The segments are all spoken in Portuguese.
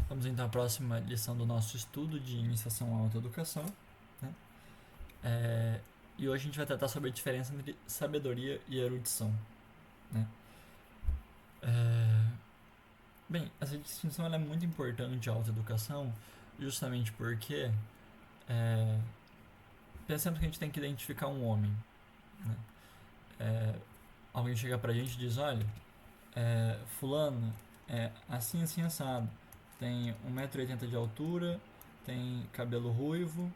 Vamos então à próxima lição do nosso estudo de iniciação à autoeducação, né? E hoje a gente vai tratar sobre a diferença entre sabedoria e erudição, né? Bem, essa distinção ela é muito importante à autoeducação, justamente porque pensamos que a gente tem que identificar um homem, né? Alguém chega pra gente e diz, olha, fulano é assim, assim, assado, tem 1,80 m de altura, tem cabelo ruivo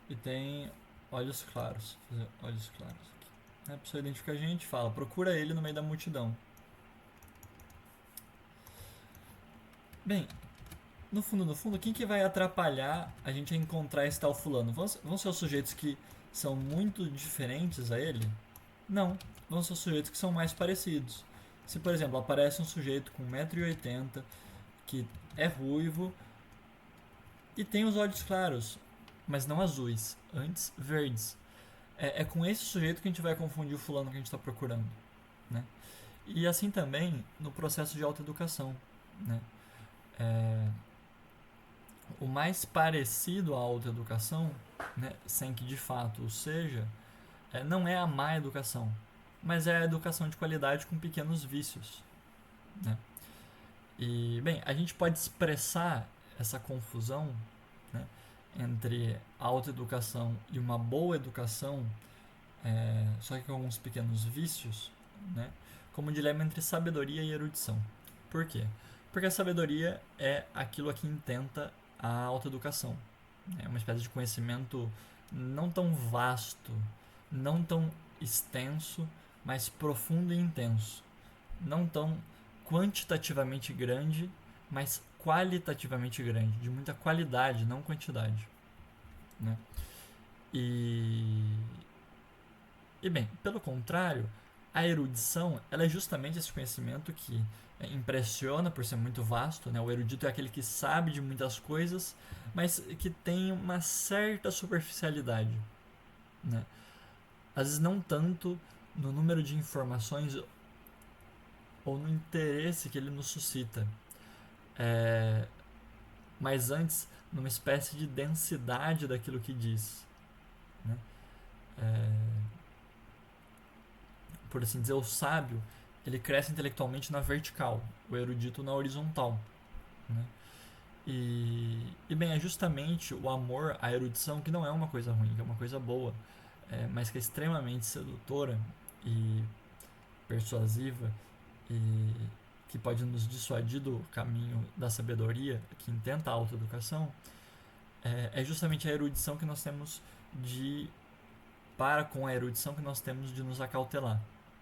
e tem olhos claros. Vou fazer olhos claros aqui. A pessoa identifica a gente, fala, procura ele no meio da multidão. Bem, no fundo, quem que vai atrapalhar a gente a encontrar esse tal fulano? Vão ser os sujeitos que são muito diferentes a ele? Não, vão ser os sujeitos que são mais parecidos. Se, por exemplo, aparece um sujeito com 1,80 m que é ruivo e tem os olhos claros, mas não azuis, antes verdes. É com esse sujeito que a gente vai confundir o fulano que a gente está procurando, né? E assim também no processo de autoeducação, né? O mais parecido à autoeducação, né, sem que de fato o seja, não é a má educação, mas é a educação de qualidade com pequenos vícios, né? E, bem, a gente pode expressar essa confusão, né, entre a autoeducação e uma boa educação, só que com alguns pequenos vícios, né, como um dilema entre sabedoria e erudição. Por quê? Porque a sabedoria é aquilo a que intenta a autoeducação. É uma espécie de conhecimento não tão vasto, não tão extenso, mas profundo e intenso. Não tão quantitativamente grande, mas qualitativamente grande, de muita qualidade, não quantidade, né? E bem, pelo contrário, a erudição ela é justamente esse conhecimento que impressiona por ser muito vasto, né? O erudito é aquele que sabe de muitas coisas, mas que tem uma certa superficialidade, né? Às vezes não tanto no número de informações ou no interesse que ele nos suscita, mas antes numa espécie de densidade daquilo que diz, né? Por assim dizer, o sábio ele cresce intelectualmente na vertical, o erudito na horizontal, né? Bem, é justamente o amor à erudição que não é uma coisa ruim, que é uma coisa boa, mas que é extremamente sedutora e persuasiva e que pode nos dissuadir do caminho da sabedoria que intenta a autoeducação, é justamente a erudição que nós temos de para com a erudição que nós temos de nos acautelar,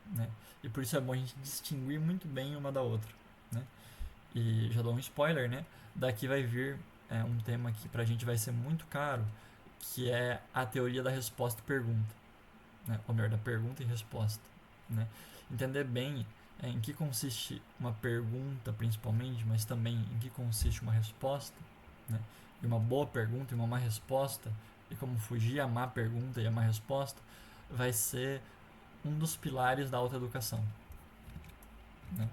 né? E por isso é bom a gente distinguir muito bem uma da outra, né? E já dou um spoiler, né? Daqui vai vir um tema que pra gente vai ser muito caro, que é a teoria da resposta e pergunta, né? Ou melhor, da pergunta e resposta, né? Entender bem em que consiste uma pergunta principalmente, mas também em que consiste uma resposta, né? E uma boa pergunta e uma má resposta, e como fugir a má pergunta e a má resposta, vai ser um dos pilares da autoeducação, né?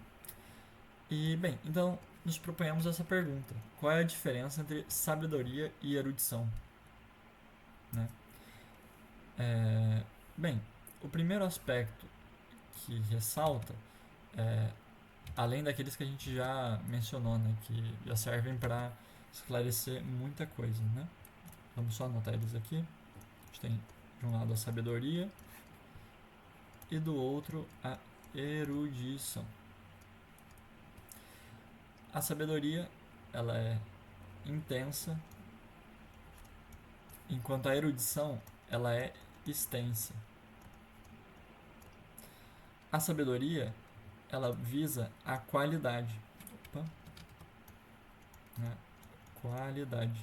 E, bem, então nos proponhamos essa pergunta: qual é a diferença entre sabedoria e erudição, né? Bem, o primeiro aspecto que ressalta, além daqueles que a gente já mencionou, né, que já servem para esclarecer muita coisa, né? Vamos só anotar eles aqui. A gente tem de um lado a sabedoria e do outro a erudição. A sabedoria ela é intensa, enquanto a erudição ela é extensa. A sabedoria ela visa a qualidade. Opa. Qualidade.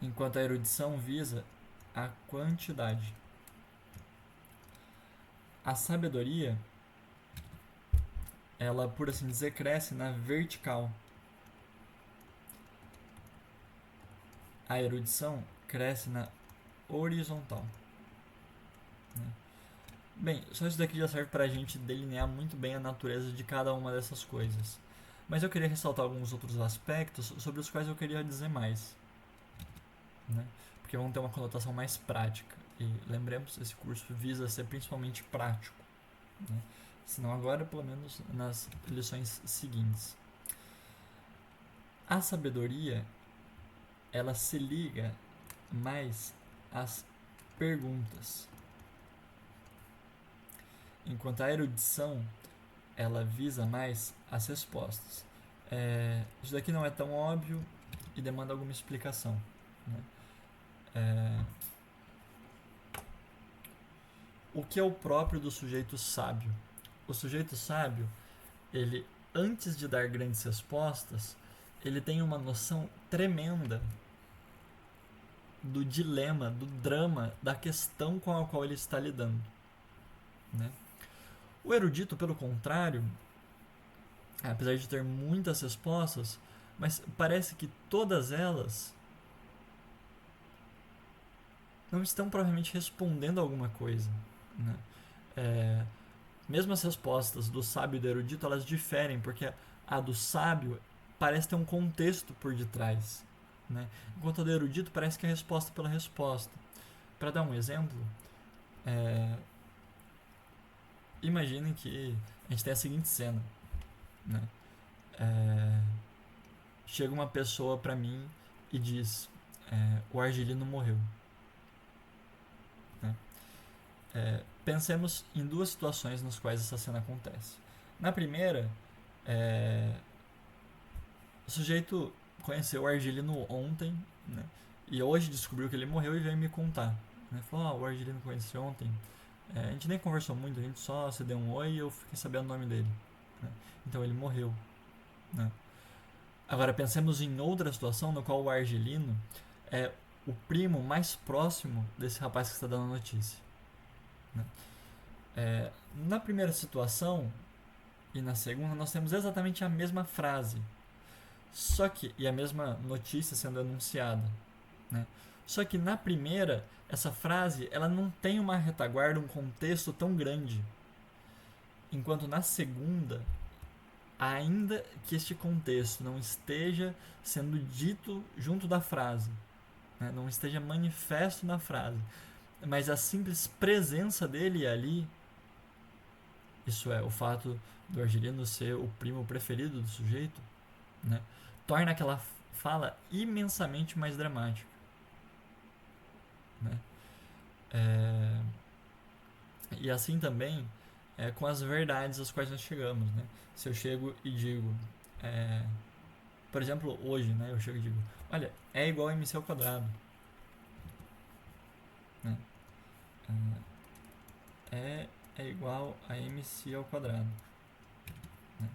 Enquanto a erudição visa a quantidade. A sabedoria ela, por assim dizer, cresce na vertical. A erudição cresce na horizontal, né? Bem, só isso daqui já serve para a gente delinear muito bem a natureza de cada uma dessas coisas. Mas eu queria ressaltar alguns outros aspectos sobre os quais eu queria dizer mais, né? Porque vão ter uma conotação mais prática. E lembremos, esse curso visa ser principalmente prático, né? Se não agora, pelo menos nas lições seguintes. A sabedoria, ela se liga mais às perguntas, enquanto a erudição, ela visa mais as respostas. Isso daqui não é tão óbvio e demanda alguma explicação, né? O que é o próprio do sujeito sábio? O sujeito sábio, ele, antes de dar grandes respostas, ele tem uma noção tremenda do dilema, do drama, da questão com a qual ele está lidando, né? O erudito, pelo contrário, apesar de ter muitas respostas, mas parece que todas elas não estão provavelmente respondendo a alguma coisa, né? Mesmo as respostas do sábio e do erudito, elas diferem, porque a do sábio parece ter um contexto por detrás, né? Enquanto a do erudito parece que é a resposta pela resposta. Para dar um exemplo, imaginem que a gente tem a seguinte cena, né? Chega uma pessoa para mim e diz: o Argelino morreu, né? Pensemos em duas situações nas quais essa cena acontece. Na primeira, o sujeito conheceu o Argelino ontem, né? E hoje descobriu que ele morreu e veio me contar, né? Falou: o Argelino conheci ontem. A gente nem conversou muito, a gente só se deu um oi e eu fiquei sabendo o nome dele, né? Então ele morreu, né? Agora pensemos em outra situação no qual o Argelino é o primo mais próximo desse rapaz que está dando a notícia, né? Na primeira situação e na segunda nós temos exatamente a mesma frase, só que e a mesma notícia sendo anunciada, né? Só que na primeira, essa frase ela não tem uma retaguarda, um contexto tão grande, enquanto na segunda, ainda que este contexto não esteja sendo dito junto da frase, né? Não esteja manifesto na frase, mas a simples presença dele ali, isso é, o fato do Argelino ser o primo preferido do sujeito, né, torna aquela fala imensamente mais dramática, né? E assim também com as verdades às quais nós chegamos, né? Se eu chego e digo, por exemplo, hoje, né, eu chego e digo: olha, é igual a MC ao quadrado, né? É igual a MC ao quadrado, né?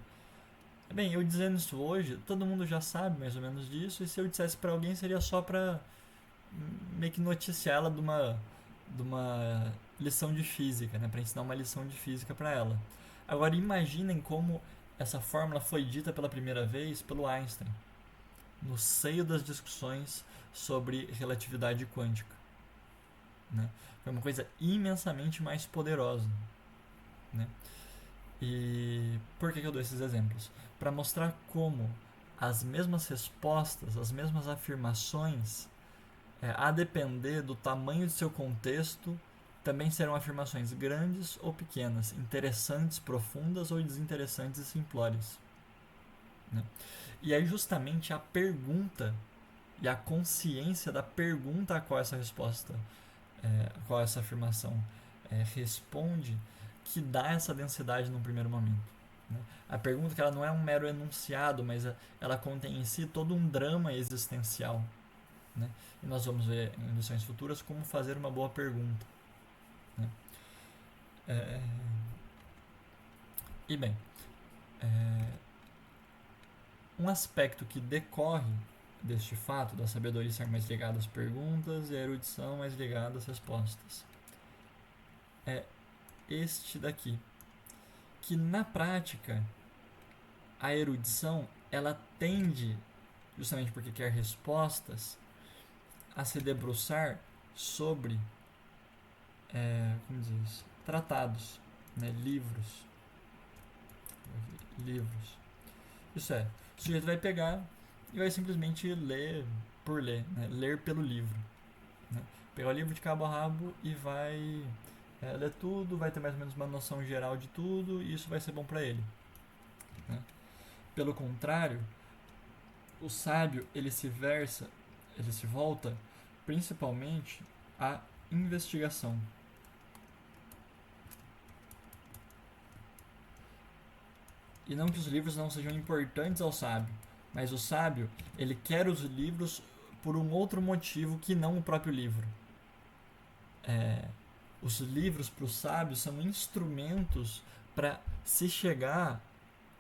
Bem, eu dizendo isso hoje, todo mundo já sabe mais ou menos disso, e se eu dissesse para alguém seria só para meio que noticiar ela de uma lição de física, né, para ensinar uma lição de física para ela. Agora imaginem como essa fórmula foi dita pela primeira vez pelo Einstein, no seio das discussões sobre relatividade quântica, né? Foi uma coisa imensamente mais poderosa, né? E por que eu dou esses exemplos? Para mostrar como as mesmas respostas, as mesmas afirmações, a depender do tamanho de seu contexto, também serão afirmações grandes ou pequenas, interessantes, profundas ou desinteressantes e simplórias, né? E é justamente a pergunta e a consciência da pergunta a qual essa resposta, a qual essa afirmação responde, que dá essa densidade num primeiro momento, né? A pergunta que ela não é um mero enunciado, mas ela contém em si todo um drama existencial, né? E nós vamos ver em lições futuras como fazer uma boa pergunta, né? E bem, um aspecto que decorre deste fato da sabedoria ser mais ligada às perguntas e a erudição mais ligada às respostas é este daqui, que na prática a erudição ela tende, justamente porque quer respostas, a se debruçar sobre como diz isso? Tratados, né? Livros. Isso é, o sujeito vai pegar e vai simplesmente ler por ler, né? Ler pelo livro. Né? Pegar o livro de cabo a rabo e vai ler tudo, vai ter mais ou menos uma noção geral de tudo e isso vai ser bom para ele. Né? Pelo contrário, o sábio ele se volta principalmente à investigação. E não que os livros não sejam importantes ao sábio, mas o sábio ele quer os livros por um outro motivo que não o próprio livro. Os livros para o sábio são instrumentos para se chegar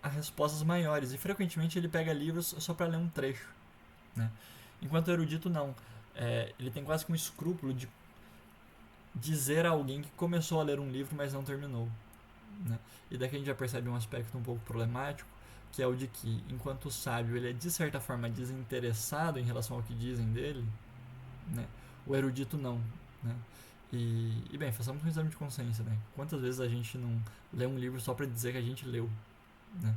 a respostas maiores e frequentemente ele pega livros só para ler um trecho, né? Enquanto o erudito não, ele tem quase que um escrúpulo de dizer a alguém que começou a ler um livro mas não terminou, né? E daqui a gente já percebe um aspecto um pouco problemático, que é o de que enquanto o sábio ele é de certa forma desinteressado em relação ao que dizem dele, né? O erudito não, né? E bem, façamos um exame de consciência, né? Quantas vezes a gente não lê um livro só para dizer que a gente leu, né?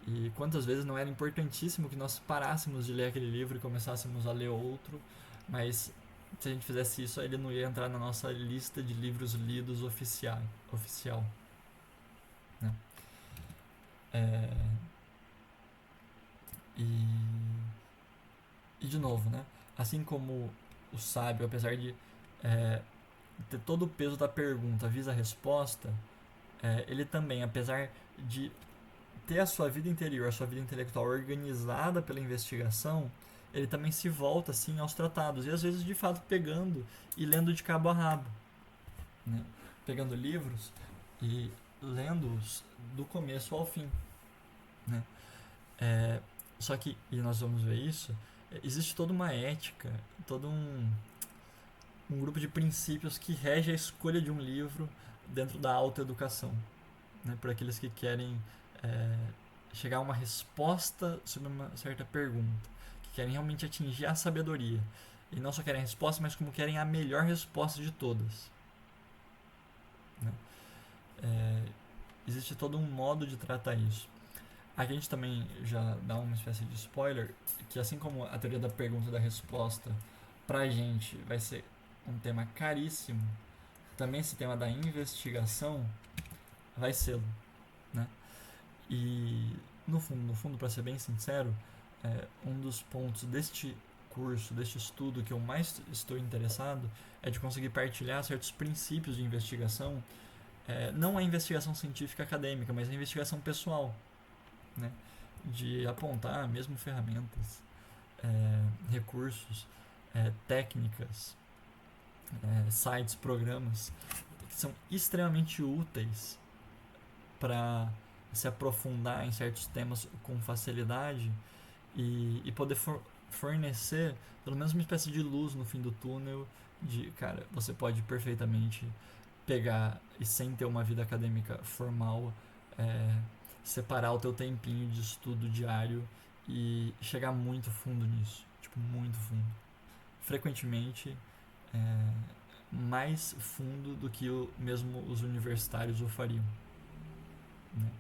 E quantas vezes não era importantíssimo que nós parássemos de ler aquele livro e começássemos a ler outro, mas se a gente fizesse isso, ele não ia entrar na nossa lista de livros lidos oficial, né? E de novo, né? Assim como o sábio, apesar de ter todo o peso da pergunta visa a resposta, ele também, apesar de ter a sua vida interior, a sua vida intelectual organizada pela investigação, ele também se volta assim aos tratados e às vezes de fato pegando e lendo de cabo a rabo, né? Pegando livros e lendo-os do começo ao fim, né? Só que, e nós vamos ver isso, existe toda uma ética, todo um grupo de princípios que rege a escolha de um livro dentro da autoeducação, né? Por aqueles que querem chegar a uma resposta sobre uma certa pergunta, que querem realmente atingir a sabedoria. E não só querem a resposta, mas como querem a melhor resposta de todas. Né? Existe todo um modo de tratar isso. Aqui a gente também já dá uma espécie de spoiler, que assim como a teoria da pergunta e da resposta pra gente vai ser um tema caríssimo, também esse tema da investigação vai ser, né? E no fundo, para ser bem sincero, um dos pontos deste curso, deste estudo que eu mais estou interessado é de conseguir partilhar certos princípios de investigação, não a investigação científica acadêmica, mas a investigação pessoal, né? De apontar mesmo ferramentas, recursos, técnicas, sites, programas que são extremamente úteis para se aprofundar em certos temas com facilidade e poder fornecer pelo menos uma espécie de luz no fim do túnel de, cara, você pode perfeitamente pegar e sem ter uma vida acadêmica formal, separar o teu tempinho de estudo diário e chegar muito fundo nisso, tipo, muito fundo. Frequentemente mais fundo do que mesmo os universitários o fariam, né?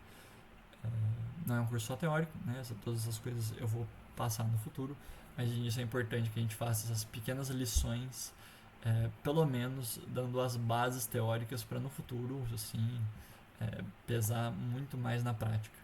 Não é um curso só teórico, né? Todas essas coisas eu vou passar no futuro, mas isso é importante que a gente faça essas pequenas lições, pelo menos dando as bases teóricas para no futuro, assim, pesar muito mais na prática.